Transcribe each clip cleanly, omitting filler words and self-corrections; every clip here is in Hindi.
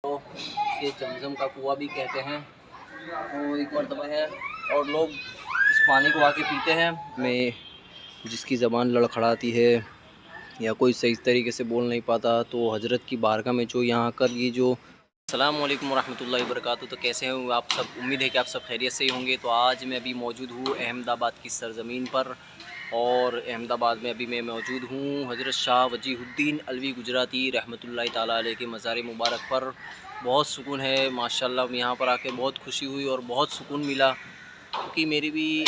तो ये जमजम का कुआं भी कहते हैं। तो एक मरतबा है और लोग इस पानी को आके पीते हैं। मैं जिसकी ज़बान लड़खड़ाती है या कोई सही तरीके से बोल नहीं पाता, तो हज़रत की बारगाह में जो यहाँ कर ये जो अस्सलाम वालेकुम रहमतुल्लाहि व बरकातुहू। तो कैसे हैं आप सब? उम्मीद है कि आप सब खैरियत से ही होंगे। तो आज मैं अभी मौजूद हूँ अहमदाबाद की सरज़मीन पर, और अहमदाबाद में अभी मैं मौजूद हूँ हज़रत शाह वजीहुद्दीन अलवी गुजराती रहमतुल्लाहि ताला अलैह के मज़ार मुबारक पर। बहुत सुकून है माशाल्लाह, यहाँ पर आके बहुत खुशी हुई और बहुत सुकून मिला, क्योंकि मेरी भी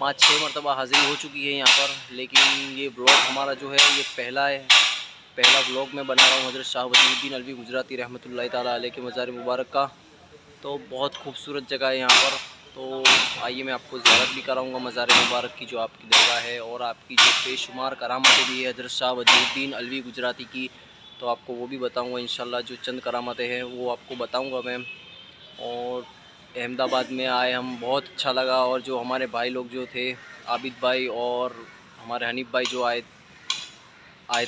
5-6 मरतबा हाज़िरी हो चुकी है यहाँ पर। लेकिन ये ब्लॉग हमारा जो है ये पहला व्लॉग मैं बना रहा हूँ हज़रत शाह वजीहुद्दीन अलवी गुजराती रहमतुल्लाहि ताला अलैह के मज़ार मुबारक का। तो बहुत खूबसूरत जगह है यहाँ पर। तो आइए मैं आपको ज़ियारत भी कराऊँगा मज़ार मुबारक की, जो आपकी दरगाह है, और आपकी जो बेशुमार करामतें भी है हज़रत शाह वजीहुद्दीन अलवी गुजराती की, तो आपको वो भी बताऊँगा इंशाल्लाह। जो चंद करामतें हैं वो आपको बताऊँगा मैं। और अहमदाबाद में आए हम, बहुत अच्छा लगा। और जो हमारे भाई लोग जो थे, आबिद भाई और हमारे हनीफ भाई जो आए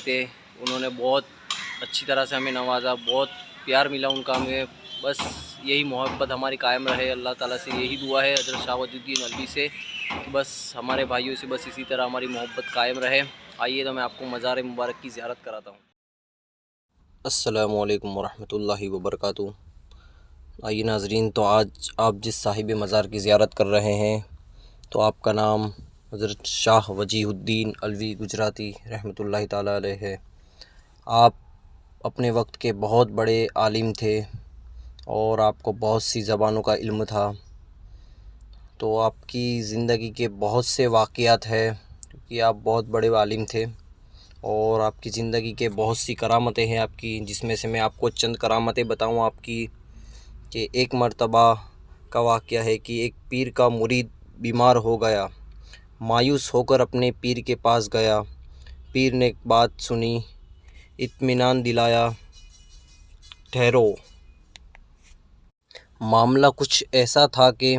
थे, उन्होंने बहुत अच्छी तरह से हमें नवाजा, बहुत प्यार मिला उनका हमें। बस यही मोहब्बत हमारी कायम रहे। अल्लाह ताला से यही दुआ है हज़रत शाह वजीहुद्दीन अलवी से कि बस हमारे भाइयों से बस इसी तरह हमारी मोहब्बत कायम रहे। आइए तो मैं आपको मज़ार मुबारक की ज़ियारत कराता हूँ। अस्सलामु अलैकुम वरहमतुल्लाहि वबरकातुहू। आइए नाज़रीन, तो आज आप जिस साहिब मज़ार की ज़ियारत कर रहे हैं, तो आपका नाम हज़रत शाह वजीहुद्दीन अलवी गुजराती रहमतुल्लाहि ताला अलैह है। आप अपने वक्त के बहुत बड़े आलिम थे और आपको बहुत सी ज़बानों का इल्म था। तो आपकी ज़िंदगी के बहुत से वाक़यात है, क्योंकि आप बहुत बड़े आलिम थे और आपकी ज़िंदगी के बहुत सी करामतें हैं आपकी, जिसमें से मैं आपको चंद करामतें बताऊं आपकी। कि एक मर्तबा का वाक़या है कि एक पीर का मुरीद बीमार हो गया। मायूस होकर अपने पीर के पास गया। पीर ने एक बात सुनी, इत्मीनान दिलाया, ठहरो। मामला कुछ ऐसा था कि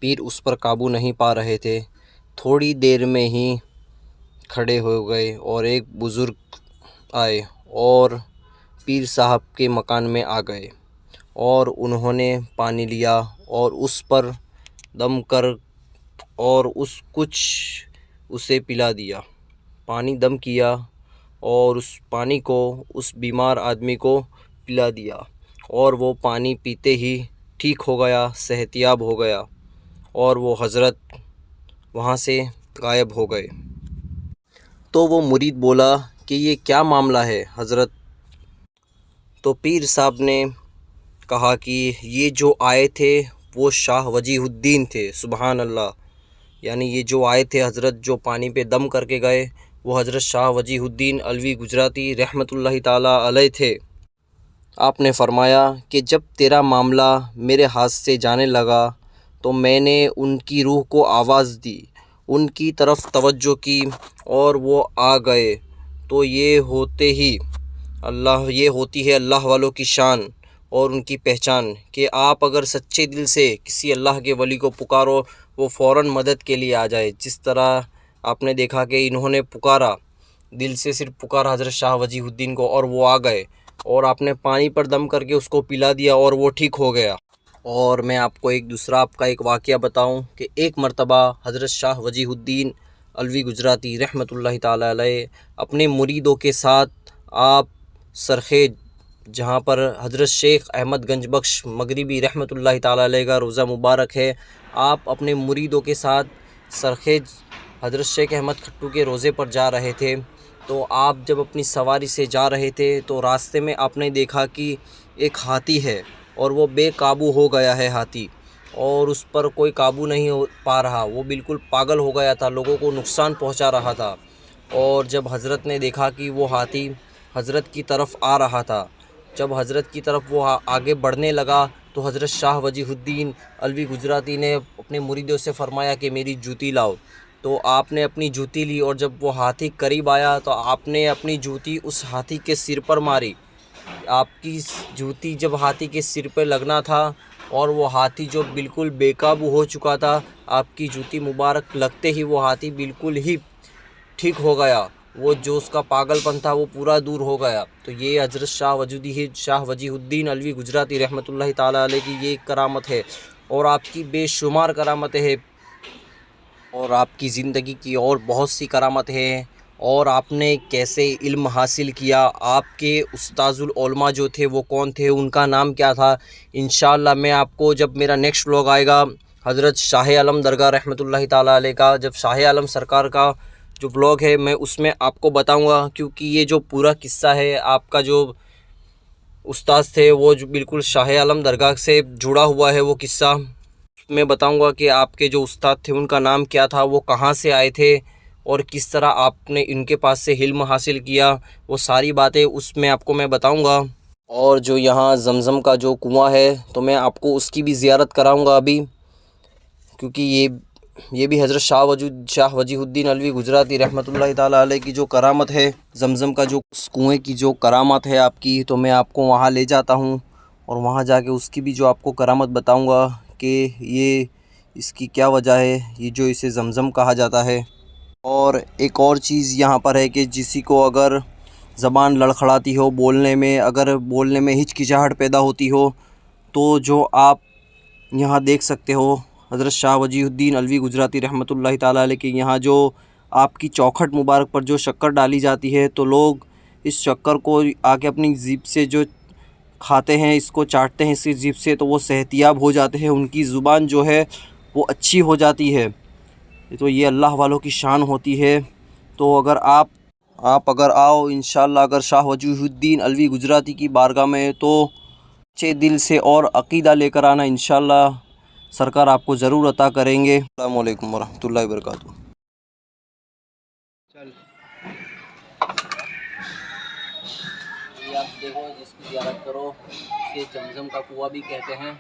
पीर उस पर काबू नहीं पा रहे थे। थोड़ी देर में ही खड़े हो गए और एक बुज़ुर्ग आए और पीर साहब के मकान में आ गए, और उन्होंने पानी लिया और उस पर दम कर और उसे पिला दिया। पानी दम किया और उस पानी को उस बीमार आदमी को पिला दिया, और वो पानी पीते ही ठीक हो गया, सेहतियाब हो गया, और वो हज़रत वहाँ से गायब हो गए। तो वो मुरीद बोला कि ये क्या मामला है हज़रत? तो पीर साहब ने कहा कि ये जो आए थे वो शाह वजीहुद्दीन थे। सुबहान अल्लाह। यानी ये जो आए थे हज़रत, जो पानी पे दम करके गए, वो हज़रत शाह वजीहुद्दीन अलवी गुजराती रहमतुल्लाहि ताला अलैह थे। आपने फ़रमाया कि जब तेरा मामला मेरे हाथ से जाने लगा, तो मैंने उनकी रूह को आवाज़ दी, उनकी तरफ तवज्जो की, और वो आ गए। तो ये होती है अल्लाह वालों की शान और उनकी पहचान, कि आप अगर सच्चे दिल से किसी अल्लाह के वली को पुकारो, वो फ़ौरन मदद के लिए आ जाए। जिस तरह आपने देखा कि इन्होंने पुकारा, दिल से सिर्फ पुकारा हज़रत शाह वजीहुद्दीन को, और वो आ गए, और आपने पानी पर दम करके उसको पिला दिया और वो ठीक हो गया। और मैं आपको एक दूसरा आपका एक वाक़या बताऊं कि एक मर्तबा हज़रत शाह वजीहुद्दीन अलवी गुजराती रहमतुल्लाहि ताला अलैह अपने मुरीदों के साथ आप सरखेज, जहाँ पर हज़रत शेख अहमद गंज बख्श मगरिबी रहमतुल्लाहि ताला अलैह का रोज़ा मुबारक है, आप अपने मुरीदों के साथ सरखेज हज़रत शेख अहमद खट्टू के रोज़े पर जा रहे थे। तो आप जब अपनी सवारी से जा रहे थे, तो रास्ते में आपने देखा कि एक हाथी है और वो बेकाबू हो गया है हाथी, और उस पर कोई काबू नहीं हो पा रहा। वो बिल्कुल पागल हो गया था, लोगों को नुकसान पहुंचा रहा था। और जब हज़रत ने देखा कि वो हाथी हज़रत की तरफ आ रहा था, जब हज़रत की तरफ वो आगे बढ़ने लगा, तो हज़रत शाह वजीहुद्दीन अलवी गुजराती ने अपने मुरीदों से फ़रमाया कि मेरी जूती लाओ। तो आपने अपनी जूती ली, और जब वो हाथी करीब आया, तो आपने अपनी जूती उस हाथी के सिर पर मारी। आपकी जूती जब हाथी के सिर पर लगना था, और वो हाथी जो बिल्कुल बेकाबू हो चुका था, आपकी जूती मुबारक लगते ही वो हाथी बिल्कुल ही ठीक हो गया। वो जो उसका पागलपन था वो पूरा दूर हो गया। तो ये हज़रत शाह वजीहुद्दीन अलवी गुजराती रहमतुल्लाहि ताला अलैह की ये करामत है, और आपकी बेशुमार करामतें हैं, और आपकी ज़िंदगी की और बहुत सी करामत हैं। और आपने कैसे इल्म हासिल किया, आपके उस्ताजुल उलमा जो थे वो कौन थे, उनका नाम क्या था, इंशाअल्लाह मैं आपको जब मेरा नेक्स्ट व्लॉग आएगा हज़रत शाह आलम दरगाह रहमतुल्लाहि ताला अलैह का, जब शाह आलम सरकार का जो व्लॉग है मैं उसमें आपको बताऊंगा। क्योंकि ये जो पूरा किस्सा है, आपका जो उस्ताद थे वो जो बिल्कुल शाह आलम दरगाह से जुड़ा हुआ है वो किस्सा मैं बताऊंगा कि आपके जो उस्ताद थे उनका नाम क्या था, वो कहाँ से आए थे, और किस तरह आपने इनके पास से इल्म हासिल किया, वो सारी बातें उसमें आपको मैं बताऊंगा। और जो यहाँ ज़मज़म का जो कुआं है तो मैं आपको उसकी भी ज़ियारत कराऊंगा अभी, क्योंकि ये भी हज़रत शाह वजीहुद्दीन अलवी गुजराती रहमतुल्लाहि ताला अलैह की जो करामत है, ज़मज़म का जो उस कुएँ की जो करामत है आपकी, तो मैं आपको वहाँ ले जाता हूँ और वहाँ जाके उसकी भी जो आपको करामत बताऊँगा कि ये इसकी क्या वजह है, ये जो इसे ज़मज़म कहा जाता है। और एक और चीज़ यहाँ पर है कि किसी को अगर ज़बान लड़खड़ाती हो, अगर बोलने में हिचकिचाहट पैदा होती हो, तो जो आप यहाँ देख सकते हो हज़रत शाह वजीहुद्दीन अलवी गुजराती रहमतुल्लाहि ताला अलैह के यहाँ जो आपकी चौखट मुबारक पर जो शक्कर डाली जाती है, तो लोग इस शक्कर को आके अपनी जीभ से जो खाते हैं, इसको चाटते हैं इसकी जीभ से, तो वो सेहतियाब हो जाते हैं, उनकी ज़ुबान जो है वो अच्छी हो जाती है। तो ये अल्लाह वालों की शान होती है। तो अगर आप अगर आओ इंशाअल्लाह, अगर शाह वजीहुद्दीन अलवी गुजराती की बारगाह में, तो अच्छे दिल से और अक़ीदा लेकर आना, इंशाअल्लाह सरकार आपको ज़रूर अता करेंगे। अस्सलाम वालेकुम वरहमतुल्लाहि वबरकातुहू। चल ये आप देखो, जिसकी ज़ियारत करो इसे ज़मज़म का कुआं भी कहते हैं।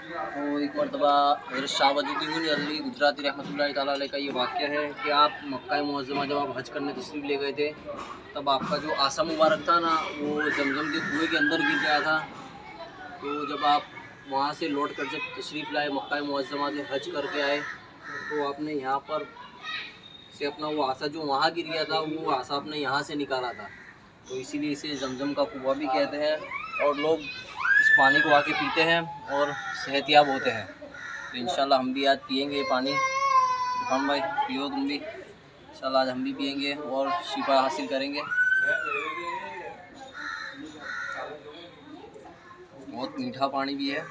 तो एक मरतबा हज़रत शाह वजीहुद्दीन अलवी गुजराती रहमतुल्लाहि ताला अलैह का ये वाक़या है कि आप मक्का मुअज़्ज़मा जब आप हज करने तशरीफ़ ले गए थे, तब आपका जो आसा मुबारक था ना, वो ज़मज़म के कुएँ के अंदर गिर गया था। तो जब आप वहाँ से लौट कर जब तशरीफ़ लाए, मक्का मुअज़्ज़मा से हज करके आए, तो आपने यहाँ पर से अपना वो आसा जो वहाँ गिर गया था, वो आसा आपने यहाँ से निकाला था। तो इसीलिए इसे ज़मज़म का कुआं भी कहते हैं, और लोग इस पानी को आके पीते हैं और सेहतियाब होते हैं। तो इंशाल्लाह हम भी आज पियेंगे ये पानी। इरफान भाई पियो तुम भी, इंशाल्लाह आज हम भी पियेंगे और शिफा हासिल करेंगे। बहुत मीठा पानी भी है।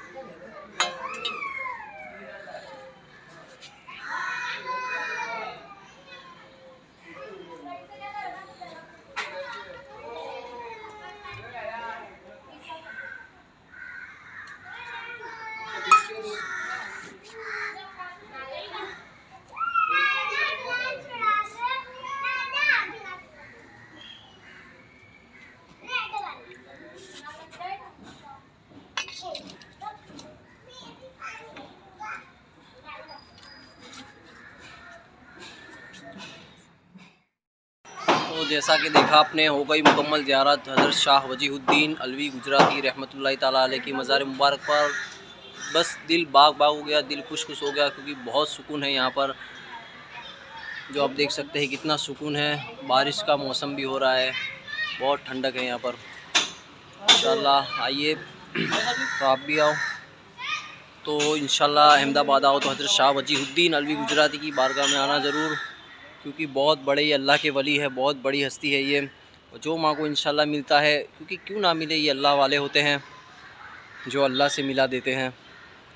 तो जैसा कि देखा आपने, हो गई मुकम्मल ज़ियारत हज़रत शाह वजीहुद्दीन अलवी गुजराती रहमतुल्लाहि ताला अलैह की मज़ार मुबारक पर। बस दिल बाग बाग हो गया, दिल खुश हो गया, क्योंकि बहुत सुकून है यहाँ पर। जो आप देख सकते हैं कितना सुकून है, बारिश का मौसम भी हो रहा है, बहुत ठंडक है यहाँ पर। इंशाल्लाह आइए तो आप भी आओ। तो इंशाल्लाह अहमदाबाद आओ तो हज़रत शाह वजीहुद्दीन अलवी गुजराती की बारगाह में आना ज़रूर, क्योंकि बहुत बड़े ये अल्लाह के वली है, बहुत बड़ी हस्ती है ये। जो माँ को इंशाल्लाह मिलता है, क्योंकि क्यों ना मिले, ये अल्लाह वाले होते हैं जो अल्लाह से मिला देते हैं।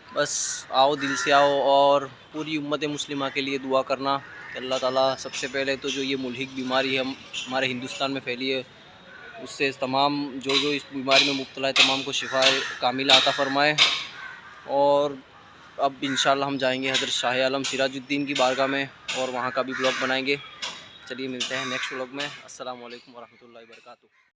बस आओ, दिल से आओ, और पूरी उम्मत मुस्लिमा के लिए दुआ करना कि अल्लाह ताला सबसे पहले तो जो ये मुल्हिक बीमारी है हमारे हिंदुस्तान में फैली है, उससे तमाम जो इस बीमारी में मुब्तला है तमाम को शिफा कामिला अता फ़रमाए। और अब इंशाल्लाह हम जाएंगे हज़रत शाह आलम सिराजुद्दीन की बारगाह में, और वहाँ का भी ब्लॉग बनाएंगे। चलिए मिलते हैं नेक्स्ट व्लॉग में। अस्सलाम वालेकुम वरहमतुल्लाहि वबरकातुहू।